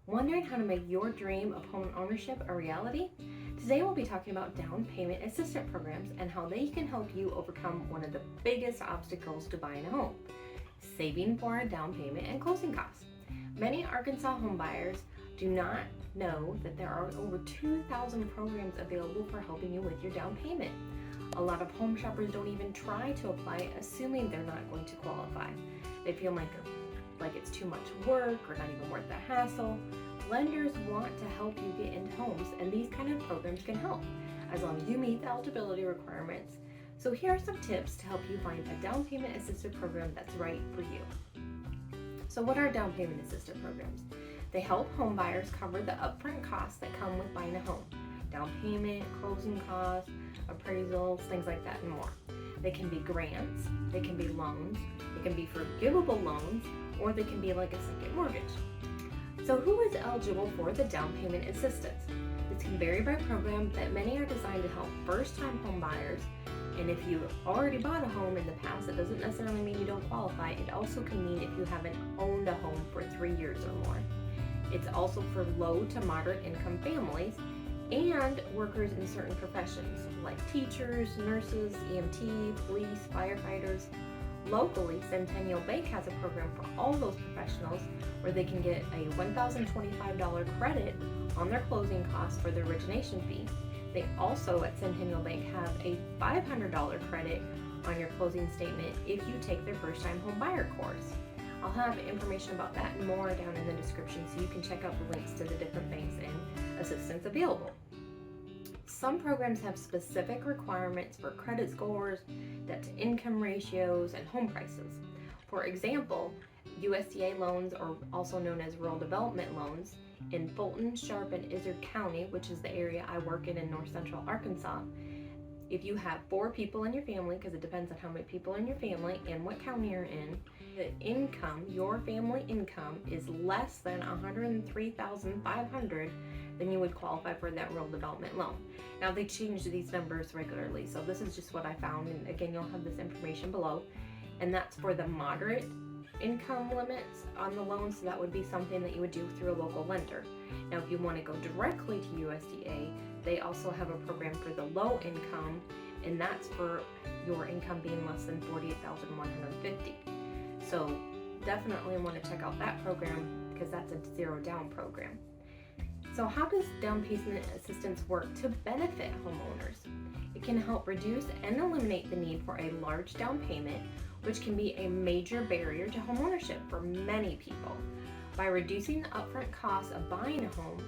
Wondering how to make your dream of home ownership a reality? Today we'll be talking about down payment assistance programs and how they can help you overcome one of the biggest obstacles to buying a home, saving for a down payment and closing costs. Many Arkansas homebuyers do not know that there are over 2,000 programs available for helping you with your down payment. A lot of home shoppers don't even try to apply, assuming they're not going to qualify. They feel like it's too much work or not even worth the hassle. Lenders want to help you get into homes, and these kind of programs can help as long as you meet the eligibility requirements. So here are some tips to help you find a down payment assistance program that's right for you. So what are down payment assistance programs? They help home buyers cover the upfront costs that come with buying a home. Down payment, closing costs, appraisals, things like that and more. They can be grants, they can be loans, they can be forgivable loans, or they can be like a second mortgage. So who is eligible for the down payment assistance? This can vary by program, but many are designed to help first-time home buyers. And if you already bought a home in the past, it doesn't necessarily mean you don't qualify. It also can mean if you haven't owned a home for 3 years or more. It's also for low to moderate income families and workers in certain professions like teachers, nurses, EMT, police, firefighters. Locally, Centennial Bank has a program for all those professionals where they can get a $1,025 credit on their closing costs for the origination fee. They also at Centennial Bank have a $500 credit on your closing statement if you take their first time home buyer course. I'll have information about that and more down in the description so you can check out the links to the different banks and assistance available. Some programs have specific requirements for credit scores, debt to income ratios, and home prices. For example, USDA loans, or also known as rural development loans, in Fulton, Sharp, and Ozark County, which is the area I work in north central Arkansas, if you have 4 people in your family, because it depends on how many people in your family and what county you're in, the income, your family income, is less than $103,500, then you would qualify for that rural development loan. Now they change these numbers regularly, so this is just what I found, and again you'll have this information below, and that's for the moderate income limits on the loan, so that would be something that you would do through a local lender. Now if you want to go directly to USDA, they also have a program for the low income, and that's for your income being less than $48,150. So definitely want to check out that program because that's a zero down program. So how does down payment assistance work to benefit homeowners? It can help reduce and eliminate the need for a large down payment, which can be a major barrier to homeownership for many people. By reducing the upfront costs of buying a home,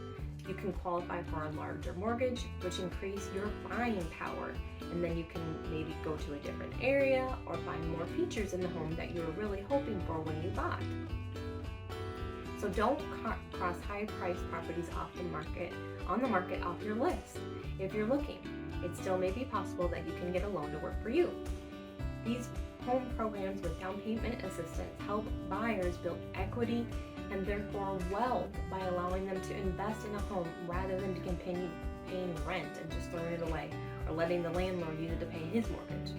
you can qualify for a larger mortgage, which increase your buying power, and then you can maybe go to a different area or find more features in the home that you were really hoping for when you bought. So don't cross high-priced properties off the market off your list. If you're looking, it still may be possible that you can get a loan to work for you. These home programs with down payment assistance help buyers build equity and therefore wealth by allowing them to invest in a home rather than to continue paying rent and just throwing it away or letting the landlord use it to pay his mortgage.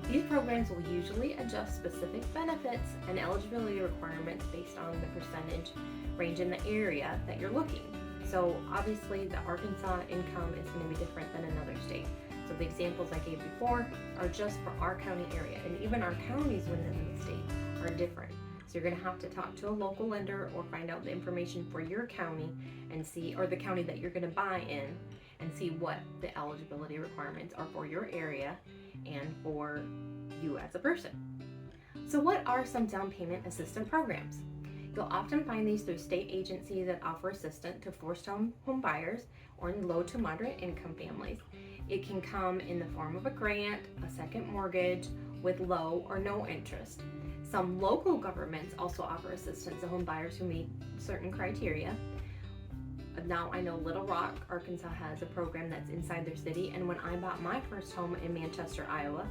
These programs will usually adjust specific benefits and eligibility requirements based on the percentage range in the area that you're looking. So obviously the Arkansas income is going to be different than another state. So the examples I gave before are just for our county area, and even our counties within the state are different. So you're going to have to talk to a local lender or find out the information for your county and see, or the county that you're going to buy in, and see what the eligibility requirements are for your area and for you as a person. So what are some down payment assistance programs? You'll often find these through state agencies that offer assistance to first-time home buyers or in low to moderate income families. It can come in the form of a grant, a second mortgage with low or no interest. Some local governments also offer assistance to home buyers who meet certain criteria. Now I know Little Rock, Arkansas has a program that's inside their city, and when I bought my first home in Manchester, Iowa,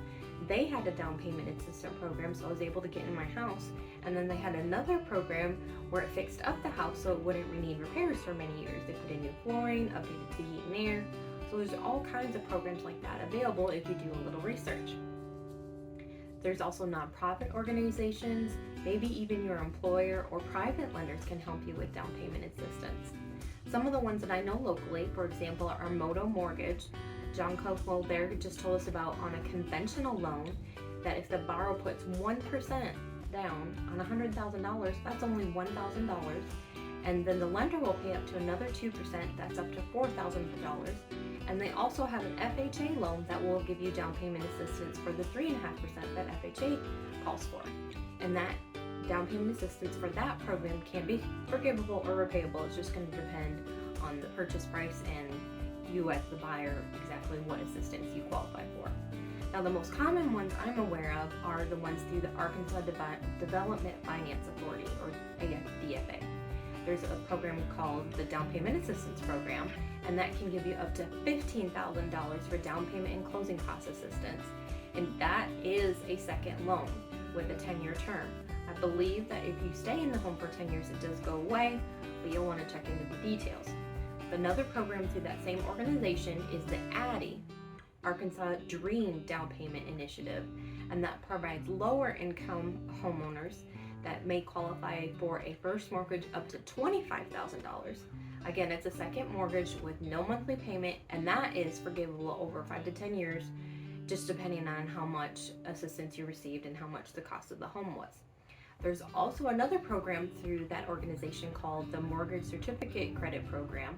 they had a down payment assistance program, so I was able to get in my house. And then they had another program where it fixed up the house so it wouldn't need repairs for many years. They put in new flooring, updated the heat and air. So there's all kinds of programs like that available if you do a little research. There's also nonprofit organizations, maybe even your employer or private lenders can help you with down payment assistance. Some of the ones that I know locally, for example, are Moto Mortgage. John Copewell there just told us about on a conventional loan that if the borrower puts 1% down on $100,000, that's only $1,000. And then the lender will pay up to another 2%, that's up to $4,000. And they also have an FHA loan that will give you down payment assistance for the 3.5% that FHA calls for. And that down payment assistance for that program can be forgivable or repayable. It's just going to depend on the purchase price and you as the buyer exactly what assistance you qualify for. Now the most common ones I'm aware of are the ones through the Arkansas Development Finance Authority, or ADFA. There's a program called the Down Payment Assistance Program, and that can give you up to $15,000 for down payment and closing cost assistance. And that is a second loan with a 10-year term. I believe that if you stay in the home for 10 years, it does go away, but you'll want to check into the details. Another program through that same organization is the ADDIE, Arkansas Dream Down Payment Initiative, and that provides lower income homeowners that may qualify for a first mortgage up to $25,000. Again, it's a second mortgage with no monthly payment, and that is forgivable over 5 to 10 years, just depending on how much assistance you received and how much the cost of the home was. There's also another program through that organization called the Mortgage Certificate Credit Program,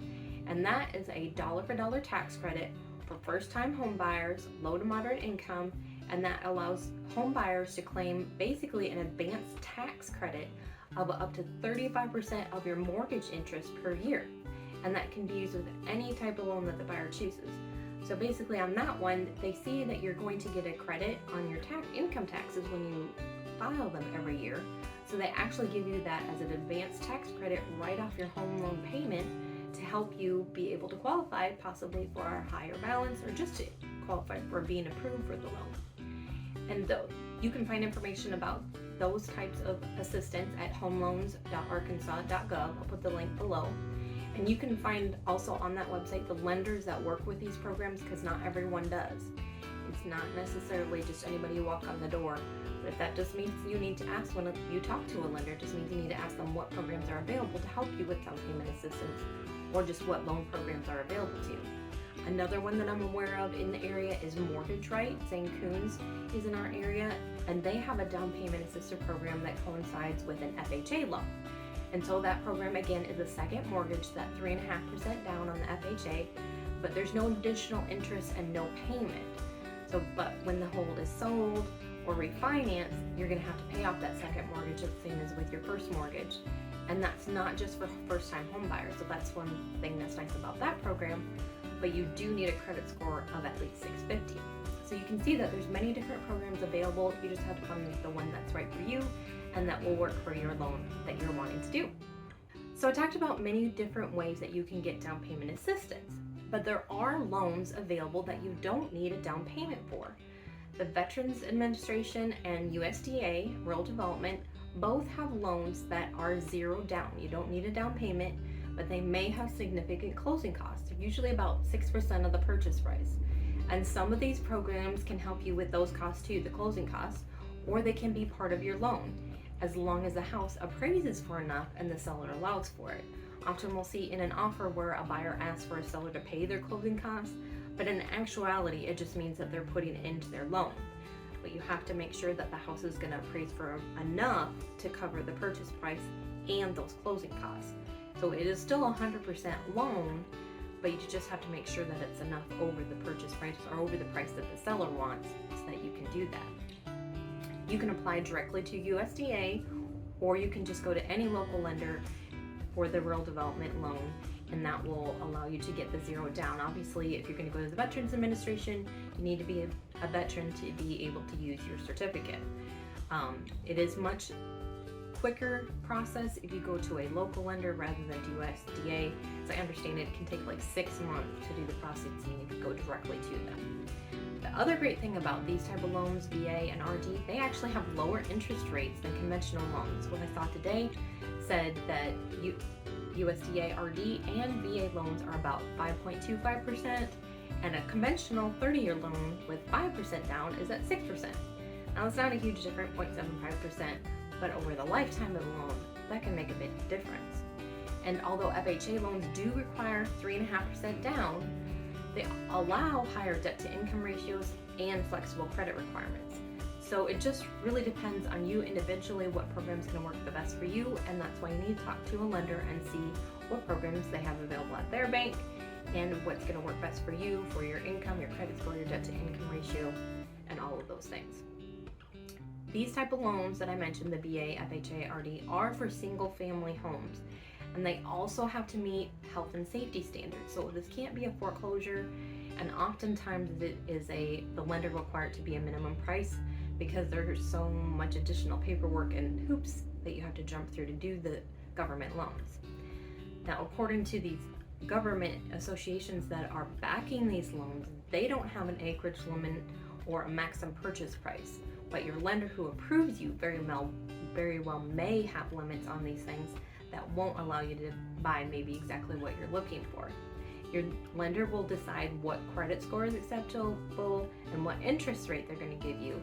and that is a dollar-for-dollar tax credit for first-time home buyers, low to moderate income, and that allows home buyers to claim basically an advanced tax credit of up to 35% of your mortgage interest per year, and that can be used with any type of loan that the buyer chooses. So basically on that one, they see that you're going to get a credit on your income taxes when you file them every year, so they actually give you that as an advanced tax credit right off your home loan payment to help you be able to qualify possibly for a higher balance or just to qualify for being approved for the loan. And you can find information about those types of assistance at homeloans.arkansas.gov. I'll put the link below. And you can find also on that website the lenders that work with these programs, because not everyone does. It's not necessarily just anybody who walk on the door. But if that just means you need to ask when you talk to a lender, it just means you need to ask them what programs are available to help you with down payment assistance, or just what loan programs are available to you. Another one that I'm aware of in the area is Mortgage Right. St. Coons is in our area, and they have a down payment assistance program that coincides with an FHA loan. And so that program again is a second mortgage, that 3.5% down on the FHA, but there's no additional interest and no payment. So, but when the home is sold or refinanced, you're going to have to pay off that second mortgage the same as with your first mortgage. And that's not just for first-time home buyers. So that's one thing that's nice about that program. But you do need a credit score of at least 650. So you can see that there's many different programs available. You just have to find the one that's right for you and that will work for your loan that you're wanting to do. So I talked about many different ways that you can get down payment assistance, but there are loans available that you don't need a down payment for. The Veterans Administration and USDA, Rural Development, both have loans that are zero down. You don't need a down payment, but they may have significant closing costs, usually about 6% of the purchase price. And some of these programs can help you with those costs too, the closing costs, or they can be part of your loan, as long as the house appraises for enough and the seller allows for it. Often we'll see in an offer where a buyer asks for a seller to pay their closing costs, but in actuality, it just means that they're putting it into their loan. But you have to make sure that the house is going to appraise for enough to cover the purchase price and those closing costs. So it is still a 100% loan, but you just have to make sure that it's enough over the purchase price or over the price that the seller wants so that you can do that. You can apply directly to USDA, or you can just go to any local lender for the rural development loan, and that will allow you to get the zero down. Obviously, if you're going to go to the Veterans Administration, you need to be a veteran to be able to use your certificate. It is much quicker process if you go to a local lender rather than to USDA. As I understand it, can take like 6 months to do the processing if you go directly to them. The other great thing about these type of loans, VA and RD, they actually have lower interest rates than conventional loans. What I saw today said that USDA RD and VA loans are about 5.25%, and a conventional 30-year loan with 5% down is at 6%. Now it's not a huge difference, 0.75%, but over the lifetime of the loan, that can make a big difference. And although FHA loans do require 3.5% down, they allow higher debt to income ratios and flexible credit requirements. So it just really depends on you individually what program's going to work the best for you, and that's why you need to talk to a lender and see what programs they have available at their bank and what's going to work best for you, for your income, your credit score, your debt to income ratio, and all of those things. These type of loans that I mentioned, the VA, FHA, RD, are for single family homes, and they also have to meet health and safety standards. So this can't be a foreclosure, and oftentimes it is the lender required to be a minimum price, because there's so much additional paperwork and hoops that you have to jump through to do the government loans. Now, according to these government associations that are backing these loans, they don't have an acreage limit or a maximum purchase price, but your lender who approves you very well may have limits on these things that won't allow you to buy maybe exactly what you're looking for. Your lender will decide what credit score is acceptable and what interest rate they're going to give you,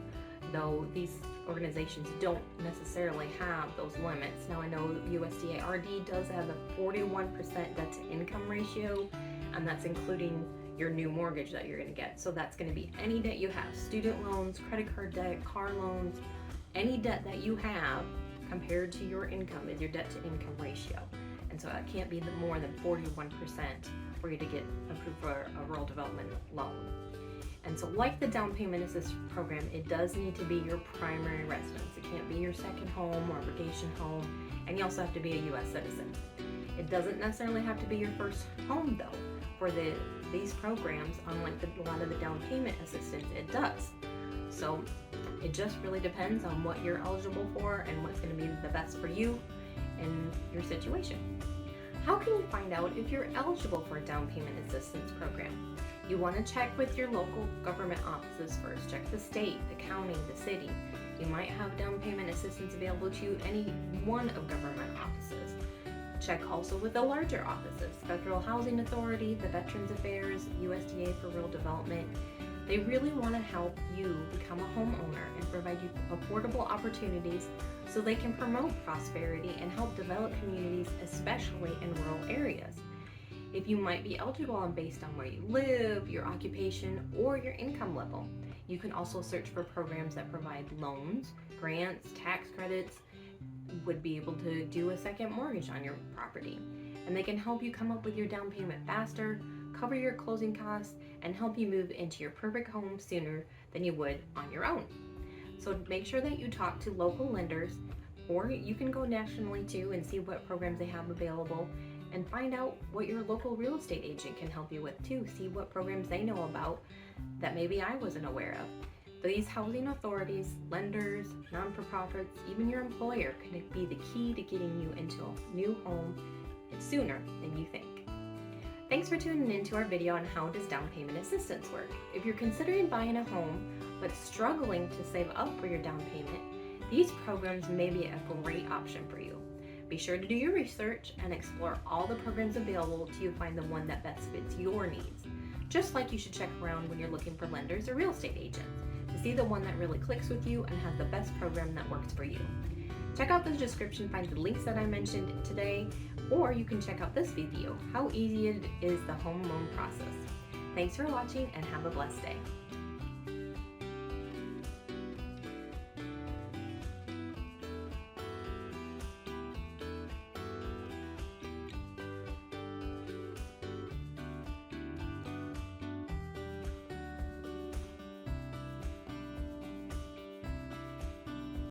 though these organizations don't necessarily have those limits. Now, I know USDA RD does have a 41% debt to income ratio, and that's including your new mortgage that you're going to get. So that's going to be any debt you have, student loans, credit card debt, car loans, any debt that you have compared to your income is your debt to income ratio. And so that can't be more than 41% for you to get approved for a rural development loan. And so, like the down payment assistance program, it does need to be your primary residence. It can't be your second home or vacation home, and you also have to be a U.S. citizen. It doesn't necessarily have to be your first home, though. For these programs, unlike a lot of the down payment assistance, it does. So it just really depends on what you're eligible for and what's going to be the best for you and your situation. How can you find out if you're eligible for a down payment assistance program? You want to check with your local government offices first. Check the state, the county, the city. You might have down payment assistance available to you any one of government offices. Check also with the larger offices, Federal Housing Authority, the Veterans Affairs, USDA for Rural Development. They really want to help you become a homeowner and provide you affordable opportunities so they can promote prosperity and help develop communities, especially in rural areas. If you might be eligible based on where you live, your occupation, or your income level. You can also search for programs that provide loans, grants, tax credits, would be able to do a second mortgage on your property. And they can help you come up with your down payment faster, cover your closing costs, and help you move into your perfect home sooner than you would on your own. So make sure that you talk to local lenders, or you can go nationally too and see what programs they have available, and find out what your local real estate agent can help you with too. See what programs they know about that maybe I wasn't aware of. These housing authorities, lenders, non-for-profits, even your employer can be the key to getting you into a new home sooner than you think. Thanks for tuning in to our video on how does down payment assistance work. If you're considering buying a home but struggling to save up for your down payment, these programs may be a great option for you. Be sure to do your research and explore all the programs available till you find the one that best fits your needs. Just like you should check around when you're looking for lenders or real estate agents to see the one that really clicks with you and has the best program that works for you. Check out the description, find the links that I mentioned today, or you can check out this video, how easy it is the home loan process. Thanks for watching and have a blessed day.